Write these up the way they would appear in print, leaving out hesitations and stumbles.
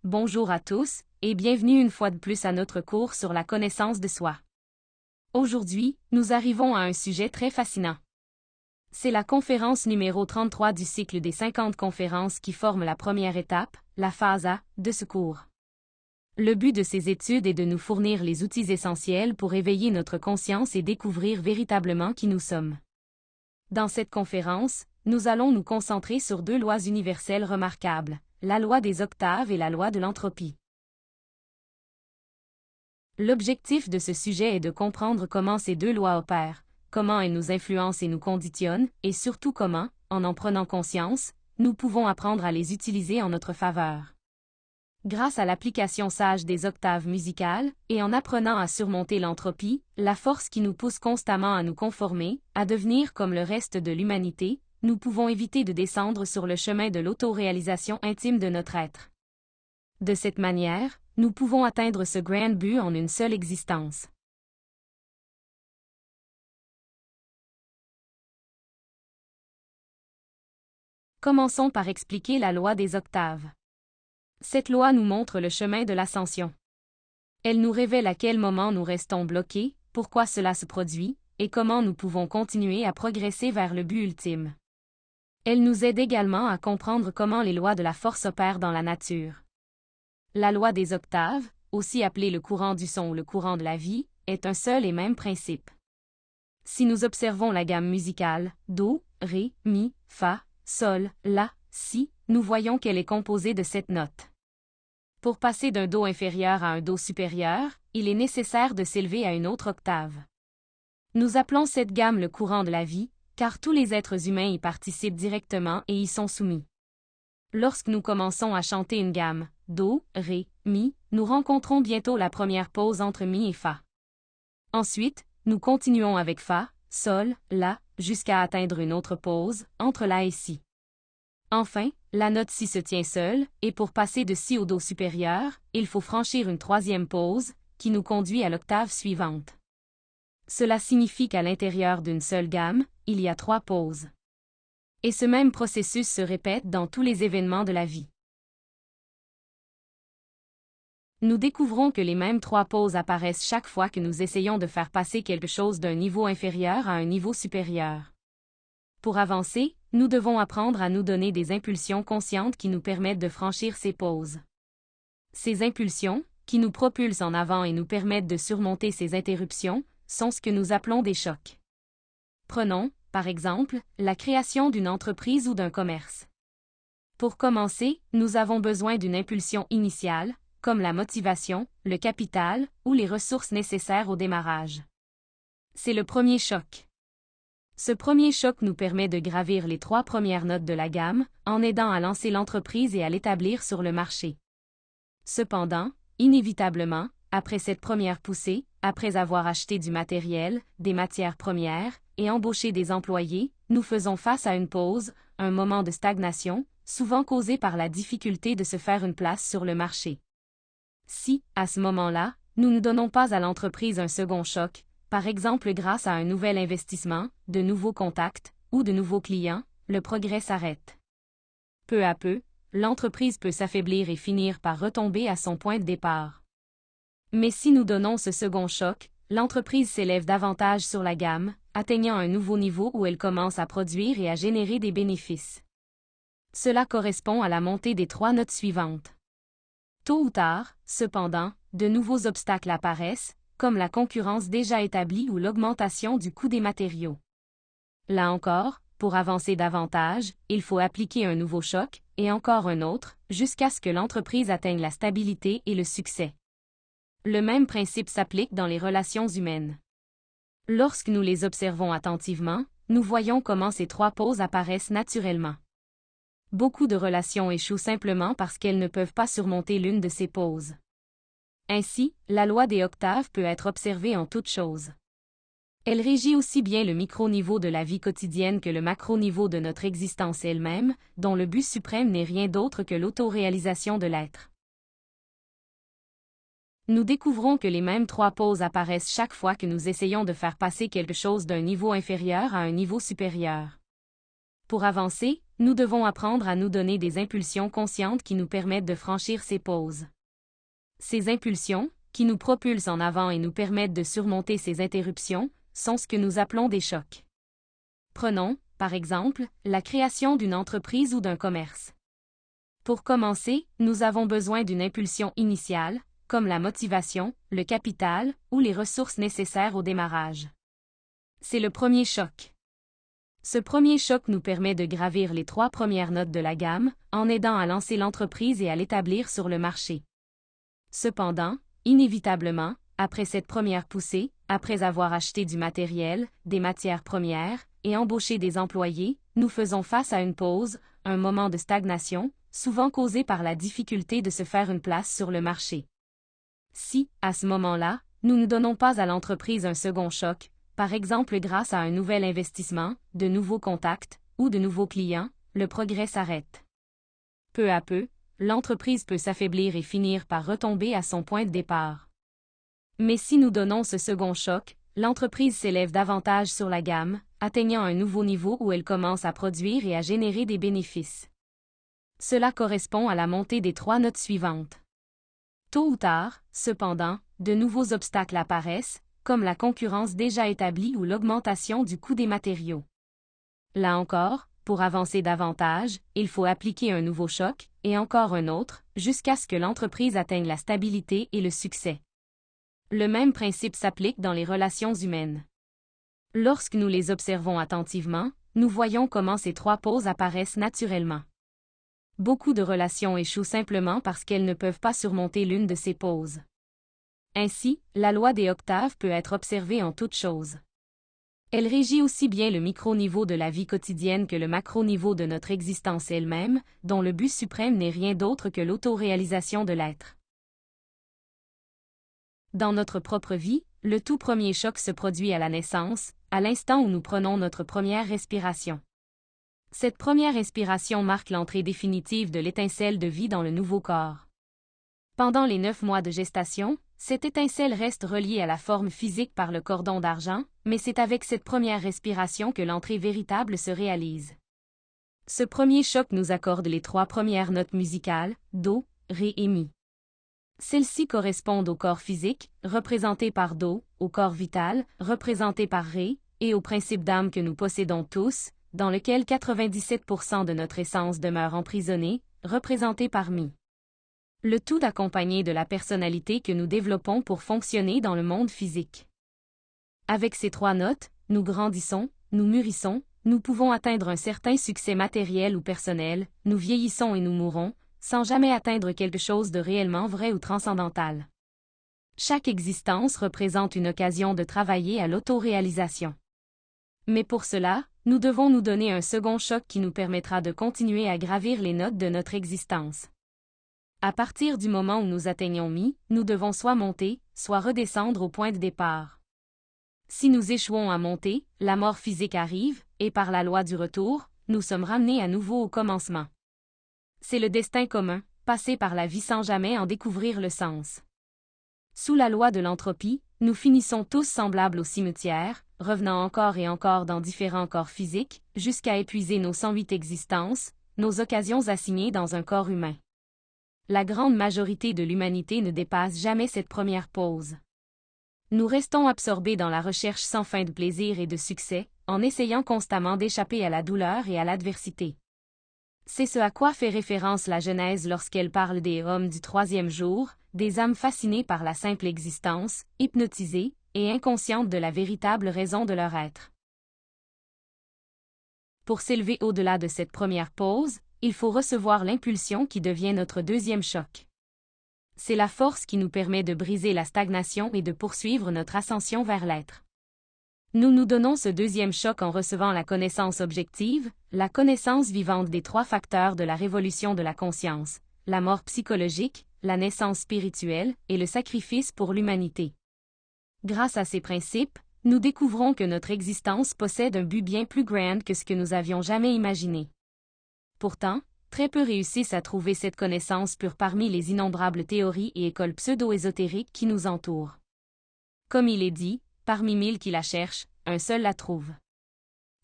Bonjour à tous, et bienvenue une fois de plus à notre cours sur la connaissance de soi. Aujourd'hui, nous arrivons à un sujet très fascinant. C'est la conférence numéro 33 du cycle des 50 conférences qui forment la première étape, la phase A, de ce cours. Le but de ces études est de nous fournir les outils essentiels pour éveiller notre conscience et découvrir véritablement qui nous sommes. Dans cette conférence, nous allons nous concentrer sur deux lois universelles remarquables, la loi des octaves et la loi de l'entropie. L'objectif de ce sujet est de comprendre comment ces deux lois opèrent, comment elles nous influencent et nous conditionnent, et surtout comment, en prenant conscience, nous pouvons apprendre à les utiliser en notre faveur. Grâce à l'application sage des octaves musicales, et en apprenant à surmonter l'entropie, la force qui nous pousse constamment à nous conformer, à devenir comme le reste de l'humanité, nous pouvons éviter de descendre sur le chemin de l'autoréalisation intime de notre être. De cette manière, nous pouvons atteindre ce grand but en une seule existence. Commençons par expliquer la loi des octaves. Cette loi nous montre le chemin de l'ascension. Elle nous révèle à quel moment nous restons bloqués, pourquoi cela se produit, et comment nous pouvons continuer à progresser vers le but ultime. Elle nous aide également à comprendre comment les lois de la force opèrent dans la nature. La loi des octaves, aussi appelée le courant du son ou le courant de la vie, est un seul et même principe. Si nous observons la gamme musicale, Do, Ré, Mi, Fa, Sol, La, Si, nous voyons qu'elle est composée de 7 notes. Pour passer d'un Do inférieur à un Do supérieur, il est nécessaire de s'élever à une autre octave. Nous appelons cette gamme le courant de la vie, car tous les êtres humains y participent directement et y sont soumis. Lorsque nous commençons à chanter une gamme, Do, Ré, Mi, nous rencontrons bientôt la première pause entre Mi et Fa. Ensuite, nous continuons avec Fa, Sol, La, jusqu'à atteindre une autre pause, entre La et Si. Enfin, la note Si se tient seule, et pour passer de Si au Do supérieur, il faut franchir une troisième pause, qui nous conduit à l'octave suivante. Cela signifie qu'à l'intérieur d'une seule gamme, il y a 3 pauses. Et ce même processus se répète dans tous les événements de la vie. Nous découvrons que les mêmes 3 pauses apparaissent chaque fois que nous essayons de faire passer quelque chose d'un niveau inférieur à un niveau supérieur. Pour avancer, nous devons apprendre à nous donner des impulsions conscientes qui nous permettent de franchir ces pauses. Ces impulsions, qui nous propulsent en avant et nous permettent de surmonter ces interruptions, sont ce que nous appelons des chocs. Prenons, par exemple, la création d'une entreprise ou d'un commerce. Pour commencer, nous avons besoin d'une impulsion initiale, comme la motivation, le capital ou les ressources nécessaires au démarrage. C'est le premier choc. Ce premier choc nous permet de gravir les 3 premières notes de la gamme, en aidant à lancer l'entreprise et à l'établir sur le marché. Cependant, inévitablement, après cette première poussée, après avoir acheté du matériel, des matières premières, et embauché des employés, nous faisons face à une pause, un moment de stagnation, souvent causé par la difficulté de se faire une place sur le marché. Si, à ce moment-là, nous ne donnons pas à l'entreprise un second choc, par exemple grâce à un nouvel investissement, de nouveaux contacts, ou de nouveaux clients, le progrès s'arrête. Peu à peu, l'entreprise peut s'affaiblir et finir par retomber à son point de départ. Mais si nous donnons ce second choc, l'entreprise s'élève davantage sur la gamme, atteignant un nouveau niveau où elle commence à produire et à générer des bénéfices. Cela correspond à la montée des 3 notes suivantes. Tôt ou tard, cependant, de nouveaux obstacles apparaissent, comme la concurrence déjà établie ou l'augmentation du coût des matériaux. Là encore, pour avancer davantage, il faut appliquer un nouveau choc, et encore un autre, jusqu'à ce que l'entreprise atteigne la stabilité et le succès. Le même principe s'applique dans les relations humaines. Lorsque nous les observons attentivement, nous voyons comment ces 3 pauses apparaissent naturellement. Beaucoup de relations échouent simplement parce qu'elles ne peuvent pas surmonter l'une de ces pauses. Ainsi, la loi des octaves peut être observée en toutes choses. Elle régit aussi bien le micro-niveau de la vie quotidienne que le macro-niveau de notre existence elle-même, dont le but suprême n'est rien d'autre que l'autoréalisation de l'être. Nous découvrons que les mêmes 3 pauses apparaissent chaque fois que nous essayons de faire passer quelque chose d'un niveau inférieur à un niveau supérieur. Pour avancer, nous devons apprendre à nous donner des impulsions conscientes qui nous permettent de franchir ces pauses. Ces impulsions, qui nous propulsent en avant et nous permettent de surmonter ces interruptions, sont ce que nous appelons des chocs. Prenons, par exemple, la création d'une entreprise ou d'un commerce. Pour commencer, nous avons besoin d'une impulsion initiale, comme la motivation, le capital ou les ressources nécessaires au démarrage. C'est le premier choc. Ce premier choc nous permet de gravir les 3 premières notes de la gamme, en aidant à lancer l'entreprise et à l'établir sur le marché. Cependant, inévitablement, après cette première poussée, après avoir acheté du matériel, des matières premières, et embauché des employés, nous faisons face à une pause, un moment de stagnation, souvent causé par la difficulté de se faire une place sur le marché. Si, à ce moment-là, nous ne donnons pas à l'entreprise un second choc, par exemple grâce à un nouvel investissement, de nouveaux contacts, ou de nouveaux clients, le progrès s'arrête. Peu à peu, l'entreprise peut s'affaiblir et finir par retomber à son point de départ. Mais si nous donnons ce second choc, l'entreprise s'élève davantage sur la gamme, atteignant un nouveau niveau où elle commence à produire et à générer des bénéfices. Cela correspond à la montée des 3 notes suivantes. Tôt ou tard, cependant, de nouveaux obstacles apparaissent, comme la concurrence déjà établie ou l'augmentation du coût des matériaux. Là encore, pour avancer davantage, il faut appliquer un nouveau choc, et encore un autre, jusqu'à ce que l'entreprise atteigne la stabilité et le succès. Le même principe s'applique dans les relations humaines. Lorsque nous les observons attentivement, nous voyons comment ces 3 pauses apparaissent naturellement. Beaucoup de relations échouent simplement parce qu'elles ne peuvent pas surmonter l'une de ces pauses. Ainsi, la loi des octaves peut être observée en toutes choses. Elle régit aussi bien le micro-niveau de la vie quotidienne que le macro-niveau de notre existence elle-même, dont le but suprême n'est rien d'autre que l'autoréalisation de l'être. Dans notre propre vie, le tout premier choc se produit à la naissance, à l'instant où nous prenons notre première respiration. Cette première inspiration marque l'entrée définitive de l'étincelle de vie dans le nouveau corps. Pendant les 9 mois de gestation, cette étincelle reste reliée à la forme physique par le cordon d'argent, mais c'est avec cette première respiration que l'entrée véritable se réalise. Ce premier choc nous accorde les 3 premières notes musicales, Do, Ré et Mi. Celles-ci correspondent au corps physique, représenté par Do, au corps vital, représenté par Ré, et au principe d'âme que nous possédons tous, dans lequel 97% de notre essence demeure emprisonnée, représenté par Mi. Le tout accompagné de la personnalité que nous développons pour fonctionner dans le monde physique. Avec ces 3 notes, nous grandissons, nous mûrissons, nous pouvons atteindre un certain succès matériel ou personnel, nous vieillissons et nous mourons, sans jamais atteindre quelque chose de réellement vrai ou transcendantal. Chaque existence représente une occasion de travailler à l'autoréalisation. Mais pour cela, nous devons nous donner un second choc qui nous permettra de continuer à gravir les notes de notre existence. À partir du moment où nous atteignons Mi, nous devons soit monter, soit redescendre au point de départ. Si nous échouons à monter, la mort physique arrive, et par la loi du retour, nous sommes ramenés à nouveau au commencement. C'est le destin commun, passer par la vie sans jamais en découvrir le sens. Sous la loi de l'entropie, nous finissons tous semblables au cimetière, revenant encore et encore dans différents corps physiques, jusqu'à épuiser nos 108 existences, nos occasions assignées dans un corps humain. La grande majorité de l'humanité ne dépasse jamais cette première pause. Nous restons absorbés dans la recherche sans fin de plaisir et de succès, en essayant constamment d'échapper à la douleur et à l'adversité. C'est ce à quoi fait référence la Genèse lorsqu'elle parle des hommes du 3e jour, des âmes fascinées par la simple existence, hypnotisées, et inconscientes de la véritable raison de leur être. Pour s'élever au-delà de cette première pause, il faut recevoir l'impulsion qui devient notre deuxième choc. C'est la force qui nous permet de briser la stagnation et de poursuivre notre ascension vers l'être. Nous nous donnons ce deuxième choc en recevant la connaissance objective, la connaissance vivante des 3 facteurs de la révolution de la conscience, la mort psychologique, la naissance spirituelle et le sacrifice pour l'humanité. Grâce à ces principes, nous découvrons que notre existence possède un but bien plus grand que ce que nous avions jamais imaginé. Pourtant, très peu réussissent à trouver cette connaissance pure parmi les innombrables théories et écoles pseudo-ésotériques qui nous entourent. Comme il est dit, parmi 1000 qui la cherchent, un seul la trouve.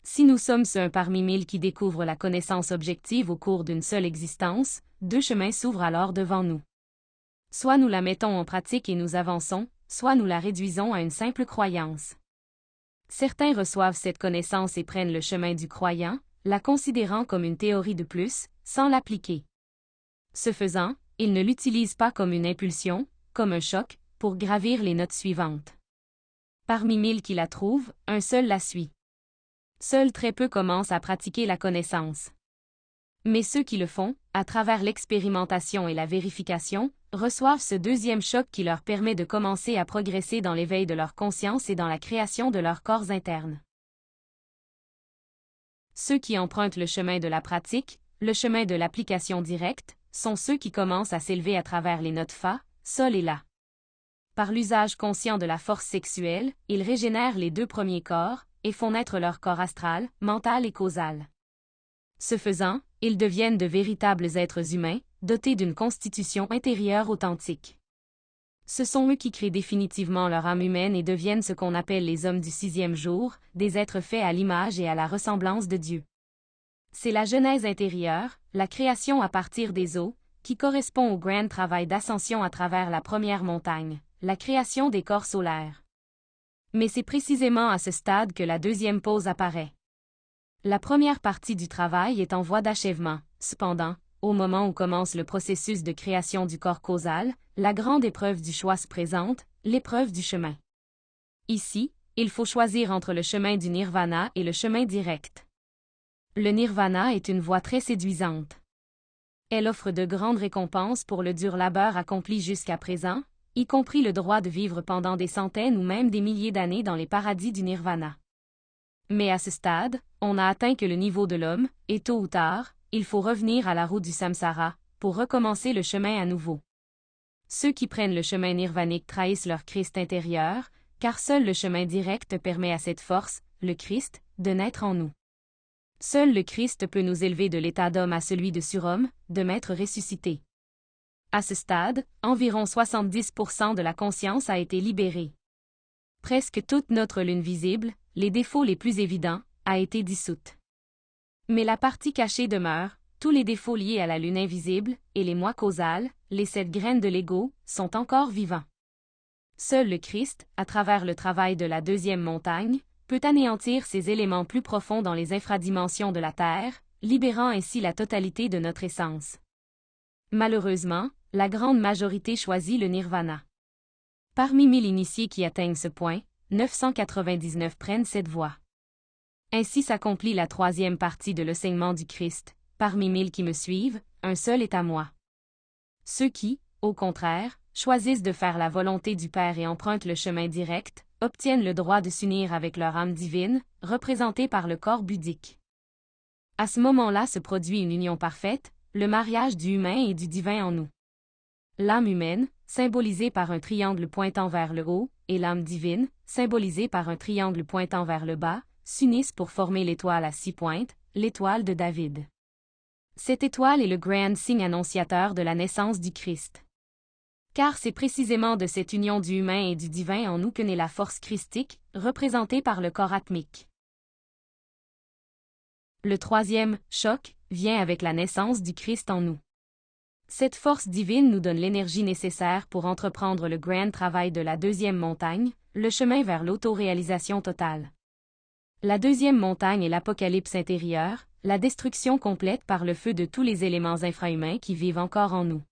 Si nous sommes un parmi mille qui découvrent la connaissance objective au cours d'une seule existence, deux chemins s'ouvrent alors devant nous. Soit nous la mettons en pratique et nous avançons, soit nous la réduisons à une simple croyance. Certains reçoivent cette connaissance et prennent le chemin du croyant, la considérant comme une théorie de plus, sans l'appliquer. Ce faisant, ils ne l'utilisent pas comme une impulsion, comme un choc, pour gravir les notes suivantes. Parmi mille qui la trouvent, un seul la suit. Seuls très peu commencent à pratiquer la connaissance. Mais ceux qui le font, à travers l'expérimentation et la vérification, reçoivent ce deuxième choc qui leur permet de commencer à progresser dans l'éveil de leur conscience et dans la création de leurs corps internes. Ceux qui empruntent le chemin de la pratique, le chemin de l'application directe, sont ceux qui commencent à s'élever à travers les notes Fa, Sol et La. Par l'usage conscient de la force sexuelle, ils régénèrent les deux premiers corps, et font naître leur corps astral, mental et causal. Ce faisant, ils deviennent de véritables êtres humains, dotés d'une constitution intérieure authentique. Ce sont eux qui créent définitivement leur âme humaine et deviennent ce qu'on appelle les hommes du sixième jour, des êtres faits à l'image et à la ressemblance de Dieu. C'est la genèse intérieure, la création à partir des eaux, qui correspond au grand travail d'ascension à travers la première montagne, la création des corps solaires. Mais c'est précisément à ce stade que la deuxième pause apparaît. La première partie du travail est en voie d'achèvement, cependant, au moment où commence le processus de création du corps causal, la grande épreuve du choix se présente, l'épreuve du chemin. Ici, il faut choisir entre le chemin du nirvana et le chemin direct. Le nirvana est une voie très séduisante. Elle offre de grandes récompenses pour le dur labeur accompli jusqu'à présent, y compris le droit de vivre pendant des centaines ou même des milliers d'années dans les paradis du nirvana. Mais à ce stade, on n'a atteint que le niveau de l'homme, et tôt ou tard, il faut revenir à la roue du samsara, pour recommencer le chemin à nouveau. Ceux qui prennent le chemin nirvanique trahissent leur Christ intérieur, car seul le chemin direct permet à cette force, le Christ, de naître en nous. Seul le Christ peut nous élever de l'état d'homme à celui de surhomme, de maître ressuscité. À ce stade, environ 70% de la conscience a été libérée. Presque toute notre lune visible, les défauts les plus évidents, a été dissoute. Mais la partie cachée demeure, tous les défauts liés à la lune invisible, et les moi causales, les 7 graines de l'ego, sont encore vivants. Seul le Christ, à travers le travail de la deuxième montagne, peut anéantir ces éléments plus profonds dans les infradimensions de la Terre, libérant ainsi la totalité de notre essence. Malheureusement, la grande majorité choisit le nirvana. Parmi 1000 initiés qui atteignent ce point, 999 prennent cette voie. Ainsi s'accomplit la troisième partie de l'enseignement du Christ. Parmi 1000 qui me suivent, un seul est à moi. Ceux qui, au contraire, choisissent de faire la volonté du Père et empruntent le chemin direct, obtiennent le droit de s'unir avec leur âme divine, représentée par le corps bouddhique. À ce moment-là se produit une union parfaite, le mariage du humain et du divin en nous. L'âme humaine, symbolisée par un triangle pointant vers le haut, et l'âme divine, symbolisée par un triangle pointant vers le bas, s'unissent pour former l'étoile à 6 pointes, l'étoile de David. Cette étoile est le grand signe annonciateur de la naissance du Christ. Car c'est précisément de cette union du humain et du divin en nous que naît la force christique, représentée par le corps atmique. Le troisième choc vient avec la naissance du Christ en nous. Cette force divine nous donne l'énergie nécessaire pour entreprendre le grand travail de la deuxième montagne, le chemin vers l'autoréalisation totale. La deuxième montagne est l'apocalypse intérieure, la destruction complète par le feu de tous les éléments infrahumains qui vivent encore en nous.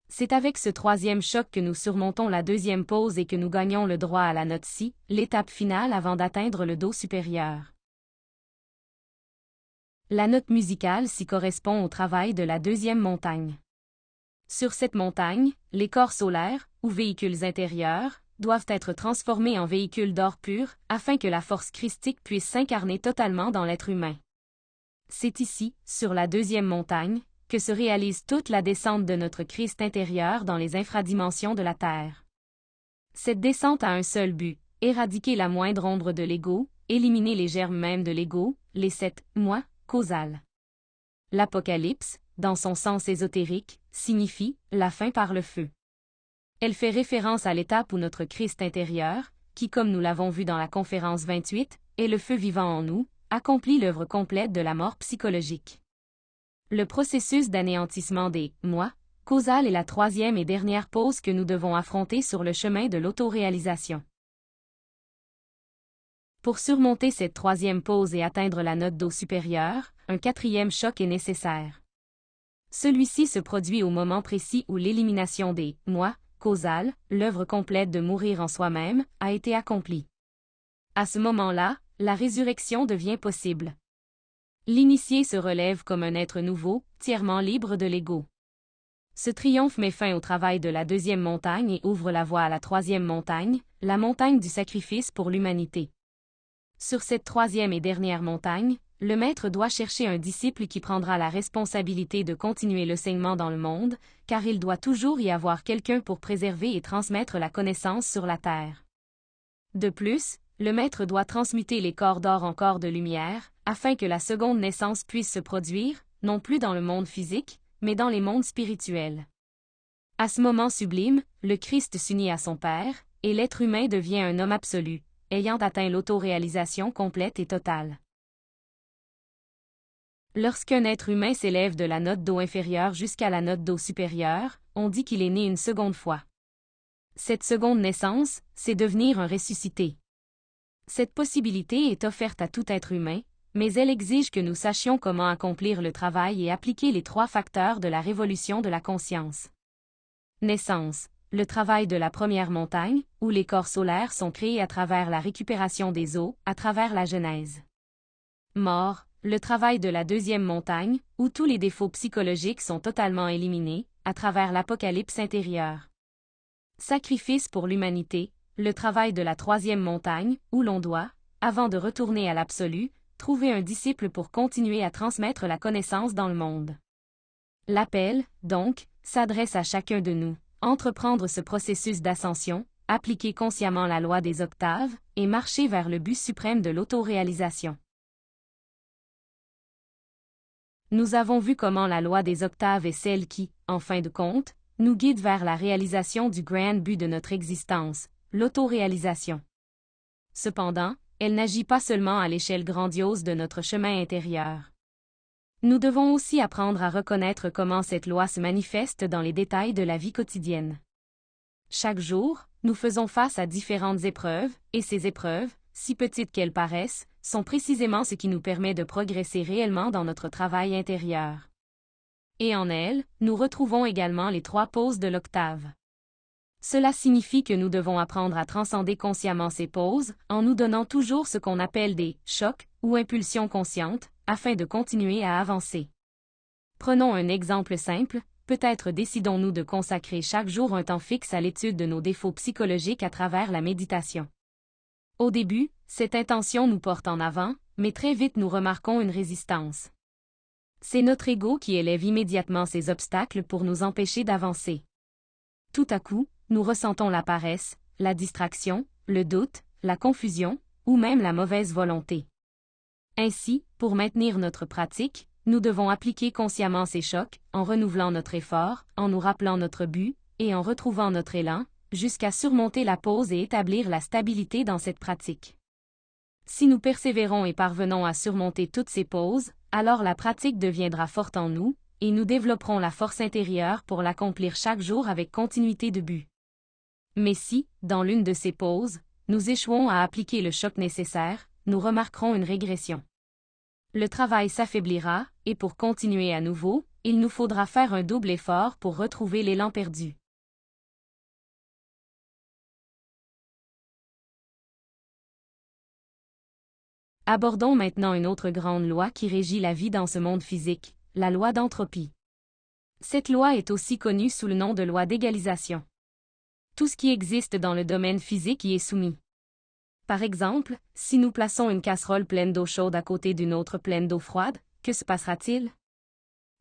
C'est avec ce troisième choc que nous surmontons la deuxième pause et que nous gagnons le droit à la note Si, l'étape finale avant d'atteindre le Do supérieur. La note musicale s'y correspond au travail de la deuxième montagne. Sur cette montagne, les corps solaires, ou véhicules intérieurs, doivent être transformés en véhicules d'or pur, afin que la force christique puisse s'incarner totalement dans l'être humain. C'est ici, sur la deuxième montagne, que se réalise toute la descente de notre Christ intérieur dans les infradimensions de la Terre. Cette descente a un seul but, éradiquer la moindre ombre de l'ego, éliminer les germes mêmes de l'ego, les 7 moi causales. L'Apocalypse, dans son sens ésotérique, signifie « la fin par le feu ». Elle fait référence à l'étape où notre Christ intérieur, qui comme nous l'avons vu dans la conférence 28, est le feu vivant en nous, accomplit l'œuvre complète de la mort psychologique. Le processus d'anéantissement des « moi » causal est la troisième et dernière pause que nous devons affronter sur le chemin de l'autoréalisation. Pour surmonter cette troisième pause et atteindre la note Do supérieure, un quatrième choc est nécessaire. Celui-ci se produit au moment précis où l'élimination des « moi » causal, l'œuvre complète de mourir en soi-même, a été accomplie. À ce moment-là, la résurrection devient possible. L'initié se relève comme un être nouveau, tièrement libre de l'ego. Ce triomphe met fin au travail de la deuxième montagne et ouvre la voie à la troisième montagne, la montagne du sacrifice pour l'humanité. Sur cette troisième et dernière montagne, le maître doit chercher un disciple qui prendra la responsabilité de continuer l'enseignement dans le monde, car il doit toujours y avoir quelqu'un pour préserver et transmettre la connaissance sur la terre. De plus, le maître doit transmuter les corps d'or en corps de lumière, afin que la seconde naissance puisse se produire, non plus dans le monde physique, mais dans les mondes spirituels. À ce moment sublime, le Christ s'unit à son Père, et l'être humain devient un homme absolu, ayant atteint l'autoréalisation complète et totale. Lorsqu'un être humain s'élève de la note Do inférieure jusqu'à la note Do supérieure, on dit qu'il est né une seconde fois. Cette seconde naissance, c'est devenir un ressuscité. Cette possibilité est offerte à tout être humain, mais elle exige que nous sachions comment accomplir le travail et appliquer les trois facteurs de la révolution de la conscience. Naissance, le travail de la première montagne, où les corps solaires sont créés à travers la récupération des eaux, à travers la Genèse. Mort, le travail de la deuxième montagne, où tous les défauts psychologiques sont totalement éliminés, à travers l'apocalypse intérieure. Sacrifice pour l'humanité, le travail de la troisième montagne, où l'on doit, avant de retourner à l'absolu, trouver un disciple pour continuer à transmettre la connaissance dans le monde. L'appel, donc, s'adresse à chacun de nous, entreprendre ce processus d'ascension, appliquer consciemment la loi des octaves, et marcher vers le but suprême de l'autoréalisation. Nous avons vu comment la loi des octaves est celle qui, en fin de compte, nous guide vers la réalisation du grand but de notre existence, l'autoréalisation. Cependant, elle n'agit pas seulement à l'échelle grandiose de notre chemin intérieur. Nous devons aussi apprendre à reconnaître comment cette loi se manifeste dans les détails de la vie quotidienne. Chaque jour, nous faisons face à différentes épreuves, et ces épreuves, si petites qu'elles paraissent, sont précisément ce qui nous permet de progresser réellement dans notre travail intérieur. Et en elles, nous retrouvons également les trois pauses de l'octave. Cela signifie que nous devons apprendre à transcender consciemment ces pauses, en nous donnant toujours ce qu'on appelle des chocs ou impulsions conscientes, afin de continuer à avancer. Prenons un exemple simple, peut-être décidons-nous de consacrer chaque jour un temps fixe à l'étude de nos défauts psychologiques à travers la méditation. Au début, cette intention nous porte en avant, mais très vite nous remarquons une résistance. C'est notre ego qui élève immédiatement ces obstacles pour nous empêcher d'avancer. Tout à coup, nous ressentons la paresse, la distraction, le doute, la confusion, ou même la mauvaise volonté. Ainsi, pour maintenir notre pratique, nous devons appliquer consciemment ces chocs, en renouvelant notre effort, en nous rappelant notre but, et en retrouvant notre élan, jusqu'à surmonter la pause et établir la stabilité dans cette pratique. Si nous persévérons et parvenons à surmonter toutes ces pauses, alors la pratique deviendra forte en nous, et nous développerons la force intérieure pour l'accomplir chaque jour avec continuité de but. Mais si, dans l'une de ces pauses, nous échouons à appliquer le choc nécessaire, nous remarquerons une régression. Le travail s'affaiblira, et pour continuer à nouveau, il nous faudra faire un double effort pour retrouver l'élan perdu. Abordons maintenant une autre grande loi qui régit la vie dans ce monde physique, la loi d'entropie. Cette loi est aussi connue sous le nom de loi d'égalisation. Tout ce qui existe dans le domaine physique y est soumis. Par exemple, si nous plaçons une casserole pleine d'eau chaude à côté d'une autre pleine d'eau froide, que se passera-t-il?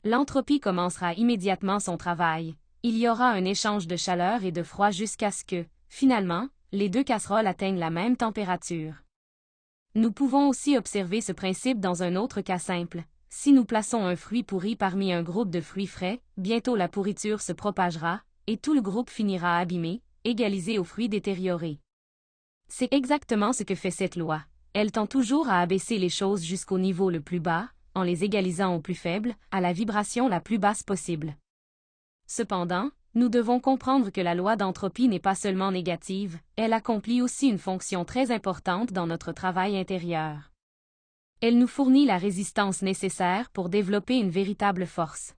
L'entropie commencera immédiatement son travail. Il y aura un échange de chaleur et de froid jusqu'à ce que, finalement, les deux casseroles atteignent la même température. Nous pouvons aussi observer ce principe dans un autre cas simple. Si nous plaçons un fruit pourri parmi un groupe de fruits frais, bientôt la pourriture se propagera, et tout le groupe finira abîmé, égalisé aux fruits détériorés. C'est exactement ce que fait cette loi. Elle tend toujours à abaisser les choses jusqu'au niveau le plus bas, en les égalisant au plus faible, à la vibration la plus basse possible. Cependant, nous devons comprendre que la loi d'entropie n'est pas seulement négative, elle accomplit aussi une fonction très importante dans notre travail intérieur. Elle nous fournit la résistance nécessaire pour développer une véritable force.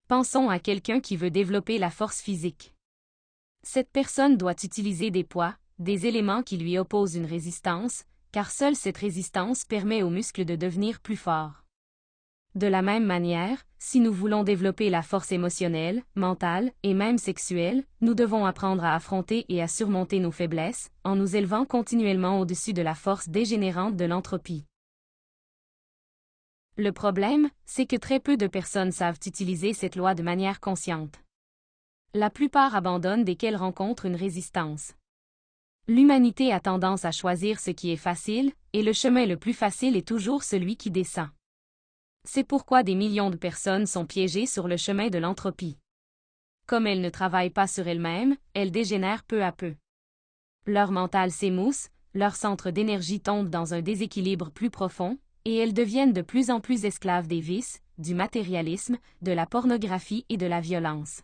Pensons à quelqu'un qui veut développer la force physique. Cette personne doit utiliser des poids, des éléments qui lui opposent une résistance, car seule cette résistance permet aux muscles de devenir plus forts. De la même manière, si nous voulons développer la force émotionnelle, mentale et même sexuelle, nous devons apprendre à affronter et à surmonter nos faiblesses, en nous élevant continuellement au-dessus de la force dégénérante de l'entropie. Le problème, c'est que très peu de personnes savent utiliser cette loi de manière consciente. La plupart abandonnent dès qu'elles rencontrent une résistance. L'humanité a tendance à choisir ce qui est facile, et le chemin le plus facile est toujours celui qui descend. C'est pourquoi des millions de personnes sont piégées sur le chemin de l'entropie. Comme elles ne travaillent pas sur elles-mêmes, elles dégénèrent peu à peu. Leur mental s'émousse, leur centre d'énergie tombe dans un déséquilibre plus profond, et elles deviennent de plus en plus esclaves des vices, du matérialisme, de la pornographie et de la violence.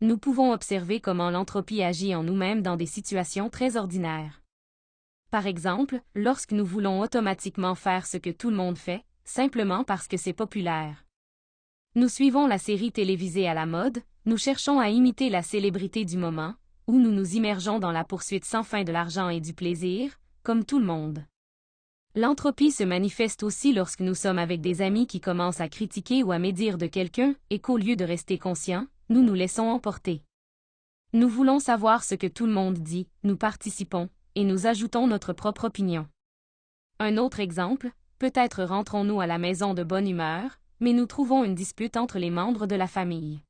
Nous pouvons observer comment l'entropie agit en nous-mêmes dans des situations très ordinaires. Par exemple, lorsque nous voulons automatiquement faire ce que tout le monde fait, simplement parce que c'est populaire. Nous suivons la série télévisée à la mode, nous cherchons à imiter la célébrité du moment, ou nous nous immergeons dans la poursuite sans fin de l'argent et du plaisir, comme tout le monde. L'entropie se manifeste aussi lorsque nous sommes avec des amis qui commencent à critiquer ou à médire de quelqu'un, et qu'au lieu de rester conscients, nous nous laissons emporter. Nous voulons savoir ce que tout le monde dit, nous participons, et nous ajoutons notre propre opinion. Un autre exemple, peut-être rentrons-nous à la maison de bonne humeur, mais nous trouvons une dispute entre les membres de la famille.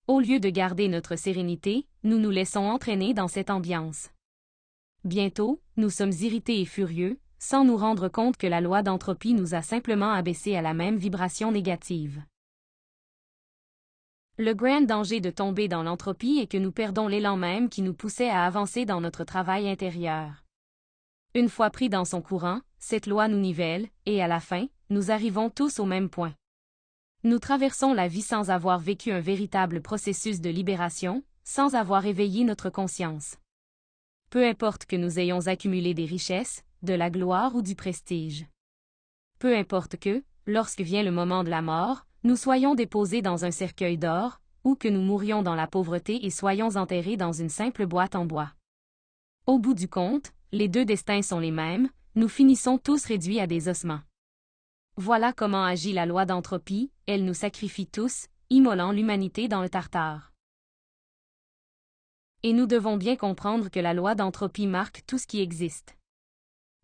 Au lieu de garder notre sérénité, nous nous laissons entraîner dans cette ambiance. Bientôt, nous sommes irrités et furieux, sans nous rendre compte que la loi d'entropie nous a simplement abaissés à la même vibration négative. Le grand danger de tomber dans l'entropie est que nous perdons l'élan même qui nous poussait à avancer dans notre travail intérieur. Une fois pris dans son courant, cette loi nous nivelle, et à la fin, nous arrivons tous au même point. Nous traversons la vie sans avoir vécu un véritable processus de libération, sans avoir éveillé notre conscience. Peu importe que nous ayons accumulé des richesses, de la gloire ou du prestige. Peu importe que, lorsque vient le moment de la mort, nous soyons déposés dans un cercueil d'or, ou que nous mourions dans la pauvreté et soyons enterrés dans une simple boîte en bois. Au bout du compte, les deux destins sont les mêmes, nous finissons tous réduits à des ossements. Voilà comment agit la loi d'entropie, elle nous sacrifie tous, immolant l'humanité dans le Tartare. Et nous devons bien comprendre que la loi d'entropie marque tout ce qui existe.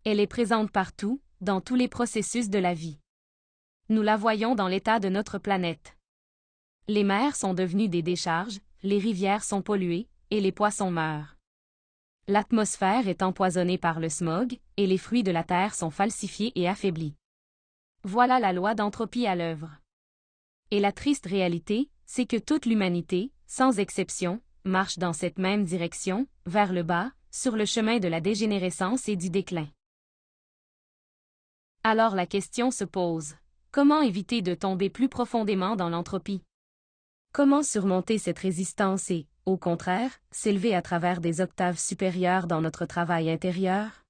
Elle est présente partout, dans tous les processus de la vie. Nous la voyons dans l'état de notre planète. Les mers sont devenues des décharges, les rivières sont polluées, et les poissons meurent. L'atmosphère est empoisonnée par le smog, et les fruits de la terre sont falsifiés et affaiblis. Voilà la loi d'entropie à l'œuvre. Et la triste réalité, c'est que toute l'humanité, sans exception, marche dans cette même direction, vers le bas, sur le chemin de la dégénérescence et du déclin. Alors la question se pose, comment éviter de tomber plus profondément dans l'entropie? Comment surmonter cette résistance et, au contraire, s'élever à travers des octaves supérieures dans notre travail intérieur?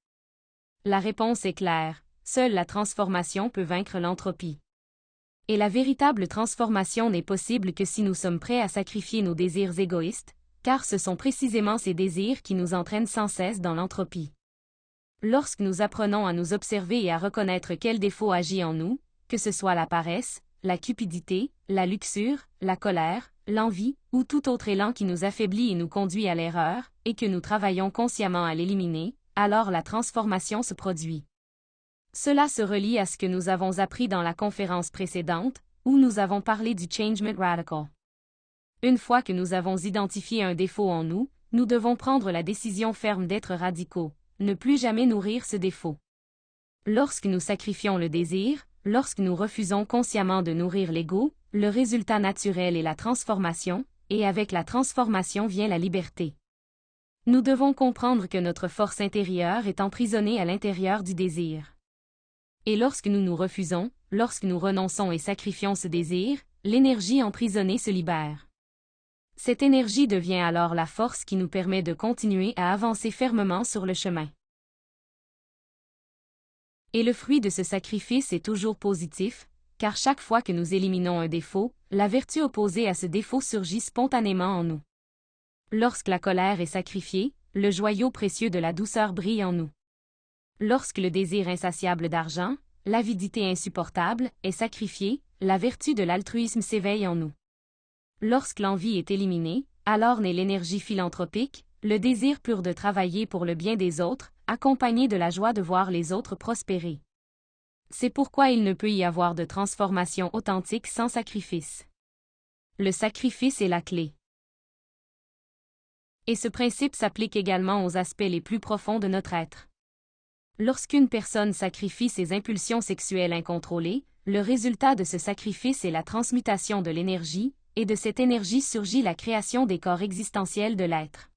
La réponse est claire, seule la transformation peut vaincre l'entropie. Et la véritable transformation n'est possible que si nous sommes prêts à sacrifier nos désirs égoïstes, car ce sont précisément ces désirs qui nous entraînent sans cesse dans l'entropie. Lorsque nous apprenons à nous observer et à reconnaître quel défaut agit en nous, que ce soit la paresse, la cupidité, la luxure, la colère, l'envie, ou tout autre élan qui nous affaiblit et nous conduit à l'erreur, et que nous travaillons consciemment à l'éliminer, alors la transformation se produit. Cela se relie à ce que nous avons appris dans la conférence précédente, où nous avons parlé du changement radical. Une fois que nous avons identifié un défaut en nous, nous devons prendre la décision ferme d'être radicaux, ne plus jamais nourrir ce défaut. Lorsque nous sacrifions le désir, lorsque nous refusons consciemment de nourrir l'ego, le résultat naturel est la transformation, et avec la transformation vient la liberté. Nous devons comprendre que notre force intérieure est emprisonnée à l'intérieur du désir. Et lorsque nous nous refusons, lorsque nous renonçons et sacrifions ce désir, l'énergie emprisonnée se libère. Cette énergie devient alors la force qui nous permet de continuer à avancer fermement sur le chemin. Et le fruit de ce sacrifice est toujours positif, car chaque fois que nous éliminons un défaut, la vertu opposée à ce défaut surgit spontanément en nous. Lorsque la colère est sacrifiée, le joyau précieux de la douceur brille en nous. Lorsque le désir insatiable d'argent, l'avidité insupportable, est sacrifié, la vertu de l'altruisme s'éveille en nous. Lorsque l'envie est éliminée, alors naît l'énergie philanthropique, le désir pur de travailler pour le bien des autres, accompagné de la joie de voir les autres prospérer. C'est pourquoi il ne peut y avoir de transformation authentique sans sacrifice. Le sacrifice est la clé. Et ce principe s'applique également aux aspects les plus profonds de notre être. Lorsqu'une personne sacrifie ses impulsions sexuelles incontrôlées, le résultat de ce sacrifice est la transmutation de l'énergie, et de cette énergie surgit la création des corps existentiels de l'être.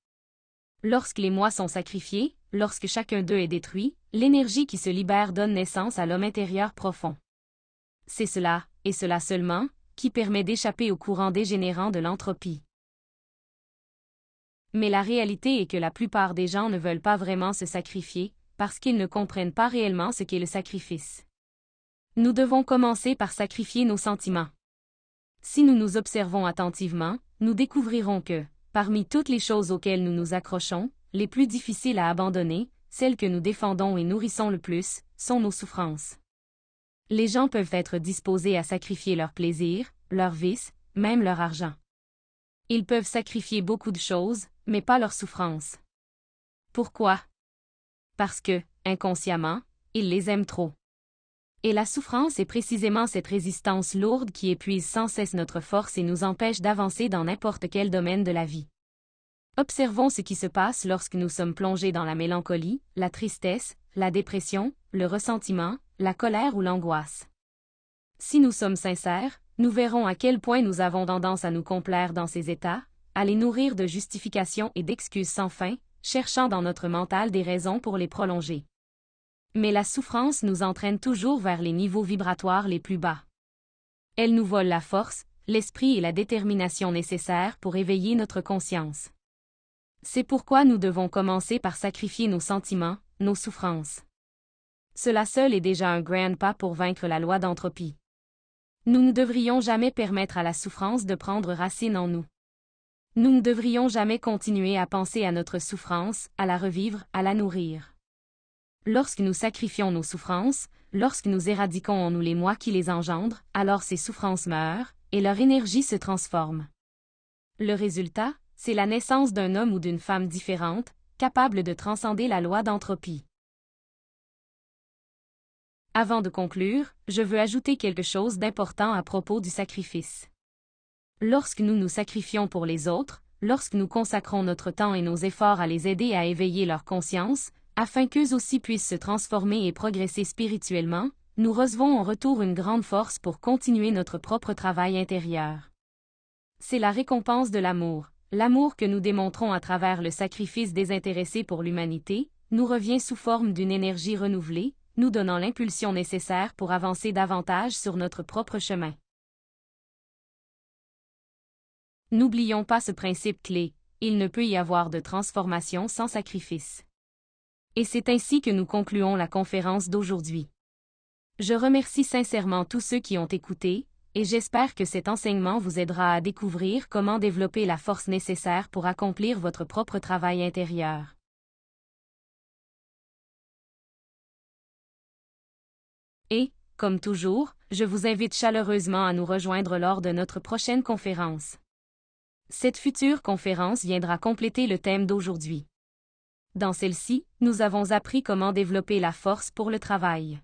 Lorsque les moi sont sacrifiés, lorsque chacun d'eux est détruit, l'énergie qui se libère donne naissance à l'homme intérieur profond. C'est cela, et cela seulement, qui permet d'échapper au courant dégénérant de l'entropie. Mais la réalité est que la plupart des gens ne veulent pas vraiment se sacrifier, parce qu'ils ne comprennent pas réellement ce qu'est le sacrifice. Nous devons commencer par sacrifier nos sentiments. Si nous nous observons attentivement, nous découvrirons que, parmi toutes les choses auxquelles nous nous accrochons, les plus difficiles à abandonner, celles que nous défendons et nourrissons le plus, sont nos souffrances. Les gens peuvent être disposés à sacrifier leur plaisir, leurs vices, même leur argent. Ils peuvent sacrifier beaucoup de choses, mais pas leurs souffrances. Pourquoi? Parce que, inconsciemment, ils les aiment trop. Et la souffrance est précisément cette résistance lourde qui épuise sans cesse notre force et nous empêche d'avancer dans n'importe quel domaine de la vie. Observons ce qui se passe lorsque nous sommes plongés dans la mélancolie, la tristesse, la dépression, le ressentiment, la colère ou l'angoisse. Si nous sommes sincères, nous verrons à quel point nous avons tendance à nous complaire dans ces états, à les nourrir de justifications et d'excuses sans fin, cherchant dans notre mental des raisons pour les prolonger. Mais la souffrance nous entraîne toujours vers les niveaux vibratoires les plus bas. Elle nous vole la force, l'esprit et la détermination nécessaires pour éveiller notre conscience. C'est pourquoi nous devons commencer par sacrifier nos sentiments, nos souffrances. Cela seul est déjà un grand pas pour vaincre la loi d'entropie. Nous ne devrions jamais permettre à la souffrance de prendre racine en nous. Nous ne devrions jamais continuer à penser à notre souffrance, à la revivre, à la nourrir. Lorsque nous sacrifions nos souffrances, lorsque nous éradiquons en nous les moi qui les engendrent, alors ces souffrances meurent, et leur énergie se transforme. Le résultat, c'est la naissance d'un homme ou d'une femme différente, capable de transcender la loi d'entropie. Avant de conclure, je veux ajouter quelque chose d'important à propos du sacrifice. Lorsque nous nous sacrifions pour les autres, lorsque nous consacrons notre temps et nos efforts à les aider à éveiller leur conscience, afin qu'eux aussi puissent se transformer et progresser spirituellement, nous recevons en retour une grande force pour continuer notre propre travail intérieur. C'est la récompense de l'amour. L'amour que nous démontrons à travers le sacrifice désintéressé pour l'humanité, nous revient sous forme d'une énergie renouvelée, nous donnant l'impulsion nécessaire pour avancer davantage sur notre propre chemin. N'oublions pas ce principe clé, il ne peut y avoir de transformation sans sacrifice. Et c'est ainsi que nous concluons la conférence d'aujourd'hui. Je remercie sincèrement tous ceux qui ont écouté, et j'espère que cet enseignement vous aidera à découvrir comment développer la force nécessaire pour accomplir votre propre travail intérieur. Et, comme toujours, je vous invite chaleureusement à nous rejoindre lors de notre prochaine conférence. Cette future conférence viendra compléter le thème d'aujourd'hui. Dans celle-ci, nous avons appris comment développer la force pour le travail.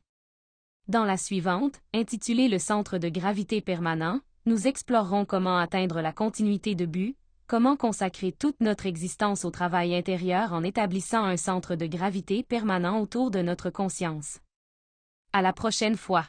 Dans la suivante, intitulée Le centre de gravité permanent, nous explorerons comment atteindre la continuité de but, comment consacrer toute notre existence au travail intérieur en établissant un centre de gravité permanent autour de notre conscience. À la prochaine fois.